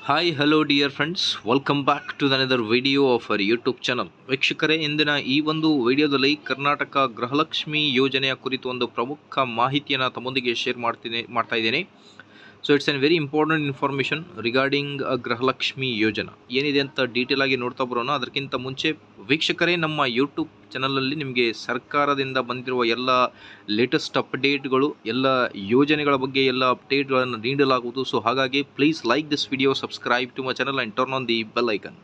Hi hello dear friends, welcome back to another video of our YouTube channel. ವೀಕ್ಷಕರೇ, ಇಂದಿನ ಈ ಒಂದು ವಿಡಿಯೋದಲ್ಲಿ ಕರ್ನಾಟಕ ಗೃಹಲಕ್ಷ್ಮಿ ಯೋಜನೆಯ ಕುರಿತು ಒಂದು ಪ್ರಮುಖ ಮಾಹಿತಿಯನ್ನು ತಮ್ಮೊಂದಿಗೆ ಶೇರ್ ಮಾಡ್ತಾ ಇದ್ದೇನೆ. So it's an very important information regarding Gruhalakshmi ಯೋಜನಾ ಏನಿದೆ ಅಂತ ಡೀಟೇಲ್ ಆಗಿ ನೋಡ್ತಾ ಬರೋಣ. ಅದಕ್ಕಿಂತ ಮುಂಚೆ ವೀಕ್ಷಕರೇ, ನಮ್ಮ ಯೂಟ್ಯೂಬ್ ಚಾನಲಲ್ಲಿ ನಿಮಗೆ ಸರ್ಕಾರದಿಂದ ಬಂದಿರುವ ಎಲ್ಲ ಲೇಟೆಸ್ಟ್ ಅಪ್ಡೇಟ್ಗಳು, ಎಲ್ಲ ಯೋಜನೆಗಳ ಬಗ್ಗೆ ಎಲ್ಲ ಅಪ್ಡೇಟ್ಗಳನ್ನು ನೀಡಲಾಗುವುದು. ಸೊ ಹಾಗಾಗಿ please like this video, subscribe to my channel and turn on the bell icon.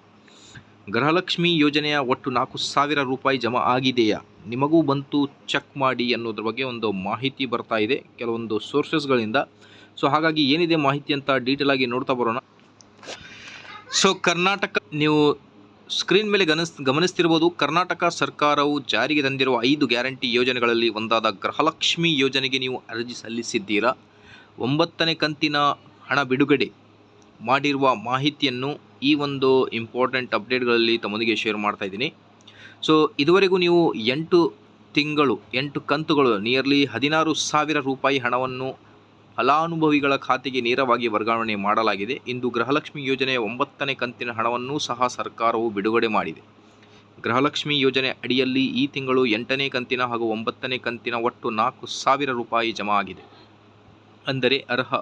Gruhalakshmi ಯೋಜನೆಯ ಒಟ್ಟು 4,000 ರೂಪಾಯಿ ಜಮಾ ಆಗಿದೆಯಾ, ನಿಮಗೂ ಬಂತು, ಚೆಕ್ ಮಾಡಿ ಅನ್ನೋದ್ರ ಬಗ್ಗೆ ಒಂದು ಮಾಹಿತಿ ಬರ್ತಾ ಇದೆ ಕೆಲವೊಂದು ಸೋರ್ಸಸ್ಗಳಿಂದ. ಸೊ ಹಾಗಾಗಿ ಏನಿದೆ ಮಾಹಿತಿ ಅಂತ ಡೀಟೇಲ್ ಆಗಿ ನೋಡ್ತಾ ಬರೋಣ. ಸೊ ಕರ್ನಾಟಕ, ನೀವು ಸ್ಕ್ರೀನ್ ಮೇಲೆ ಗಮನಿಸ್ತಿರ್ಬೋದು, ಕರ್ನಾಟಕ ಸರ್ಕಾರವು ಜಾರಿಗೆ ತಂದಿರುವ 5 ಗ್ಯಾರಂಟಿ ಯೋಜನೆಗಳಲ್ಲಿ ಒಂದಾದ ಗೃಹಲಕ್ಷ್ಮಿ ಯೋಜನೆಗೆ ನೀವು ಅರ್ಜಿ ಸಲ್ಲಿಸಿದ್ದೀರಾ. 9ನೇ ಕಂತಿನ ಹಣ ಬಿಡುಗಡೆ ಮಾಡಿರುವ ಮಾಹಿತಿಯನ್ನು ಈ ಒಂದು ಇಂಪಾರ್ಟೆಂಟ್ ಅಪ್ಡೇಟ್ಗಳಲ್ಲಿ ತಮ್ಮೊಂದಿಗೆ ಶೇರ್ ಮಾಡ್ತಾ ಇದ್ದೀನಿ. ಸೊ ಇದುವರೆಗೂ ನೀವು 8 ಕಂತುಗಳು ನಿಯರ್ಲಿ 16,000 ರೂಪಾಯಿ ಹಣವನ್ನು ಫಲಾನುಭವಿಗಳ ಖಾತೆಗೆ ನೇರವಾಗಿ ವರ್ಗಾವಣೆ ಮಾಡಲಾಗಿದೆ. ಇಂದು ಗೃಹಲಕ್ಷ್ಮಿ ಯೋಜನೆಯ 9ನೇ ಕಂತಿನ ಹಣವನ್ನು ಸಹ ಸರ್ಕಾರವು ಬಿಡುಗಡೆ ಮಾಡಿದೆ. ಗೃಹಲಕ್ಷ್ಮಿ ಯೋಜನೆ ಅಡಿಯಲ್ಲಿ ಈ ತಿಂಗಳು 8ನೇ ಕಂತಿನ ಹಾಗೂ 9ನೇ ಕಂತಿನ ಒಟ್ಟು 4,000 ರೂಪಾಯಿ ಜಮಾ ಆಗಿದೆ. ಅಂದರೆ ಅರ್ಹ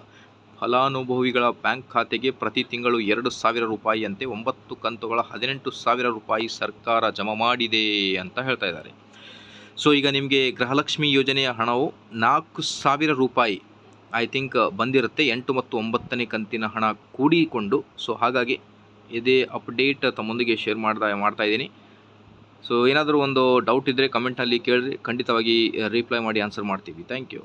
ಫಲಾನುಭವಿಗಳ ಬ್ಯಾಂಕ್ ಖಾತೆಗೆ ಪ್ರತಿ ತಿಂಗಳು 2,000 ರೂಪಾಯಿಯಂತೆ 9 ಕಂತುಗಳ 18,000 ರೂಪಾಯಿ ಸರ್ಕಾರ ಜಮಾ ಮಾಡಿದೆ ಅಂತ ಹೇಳ್ತಾ ಇದ್ದಾರೆ. ಸೊ ಈಗ ನಿಮಗೆ ಗೃಹಲಕ್ಷ್ಮಿ ಯೋಜನೆಯ ಹಣವು 4,000 ರೂಪಾಯಿ ಐ ಥಿಂಕ್ ಬಂದಿರುತ್ತೆ, 8 ಮತ್ತು 9ನೇ ಕಂತಿನ ಹಣ ಕೂಡಿಕೊಂಡು. ಸೊ ಹಾಗಾಗಿ ಇದೇ ಅಪ್ಡೇಟ್ ತಮ್ಮೊಂದಿಗೆ ಶೇರ್ ಮಾಡ್ತಾ ಇದ್ದೀನಿ. ಸೊ ಏನಾದರೂ ಒಂದು ಡೌಟ್ ಇದ್ದರೆ ಕಮೆಂಟ್ನಲ್ಲಿ ಕೇಳಿರಿ, ಖಂಡಿತವಾಗಿ ರಿಪ್ಲೈ ಮಾಡಿ ಆನ್ಸರ್ ಮಾಡ್ತೀವಿ. Thank you.